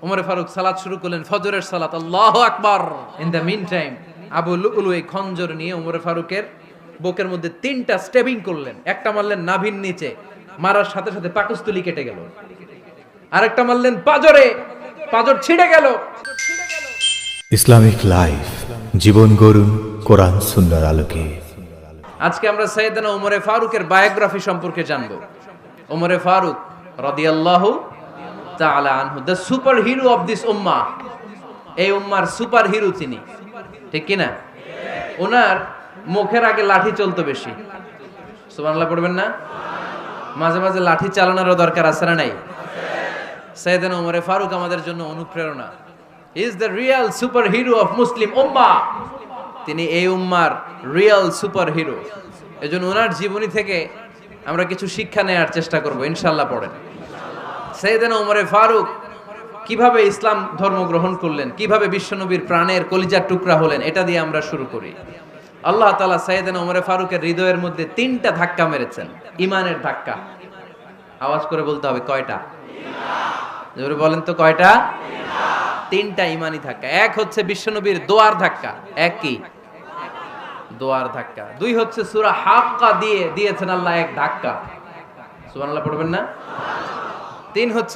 ওমর ফারুক সালাত শুরু করলেন, ফজরের সালাত, আল্লাহু আকবার। In the meantime Abu Lulu এই খঞ্জর নিয়ে ওমর ফারুকের বুকের মধ্যে 3টা স্টেবিং করলেন। একটা মারলেন নাভির নিচে, মারার সাথে সাথে পাকস্থলী কেটে গেল। আরেকটা মারলেন পাজরে, পাজর ছিঁড়ে গেল। ইসলামিক লাইফ, জীবন গড়ুন কোরআন সুন্নাহর আলোকে। আজকে আমরা সাইয়েদনা ওমর ফারুকের বায়োগ্রাফি সম্পর্কে জানব। ওমর ফারুক রাদিয়াল্লাহু তাআলা আনহু, the super hero of this উম্মাহ। এই উম্মার সুপার হিরো তিনি, ঠিক কি না? ওনার মুখের আগে লাঠি চলতো বেশি। সুবহানাল্লাহ পড়বেন না? মাঝে মাঝে লাঠি চালানোরও দরকার আছে না নাই? সাইয়েদনা ওমর ফারুক আমাদের জন্য অনুপ্রেরণা। He is the real super hero of Muslim উম্মাহ। তিনি এই উম্মার রিয়েল সুপার হিরো। এজন্য ওনার জীবনী থেকে আমরা কিছু শিক্ষা নেওয়ার চেষ্টা করব ইনশাআল্লাহ। পড়েন সাইয়েদনা ওমর ফারুক কিভাবে ইসলাম ধর্ম গ্রহণ করলেন, কিভাবে বিশ্বনবীর প্রাণের কলিজার টুকরা হলেন, এটা দিয়ে আমরা শুরু করি। আল্লাহ তাআলা সাইয়েদনা ওমর ফারুকের হৃদয়ের মধ্যে 3টা ধাক্কা মেরেছেন, ইমানের ধাক্কা। আওয়াজ করে বলতে হবে কয়টা? জোরে বলেন তো কয়টা? 3টা ইমানি ধাক্কা। এক হচ্ছে বিশ্বনবীর দোয়ার ধাক্কা। এক কি? দোয়ার ধাক্কা। 2 হচ্ছে সূরা হাক্কা দিয়ে দিয়েছেন আল্লাহ এক ধাক্কা। সুবহানাল্লাহ পড়বেন না? 3 হচ্ছে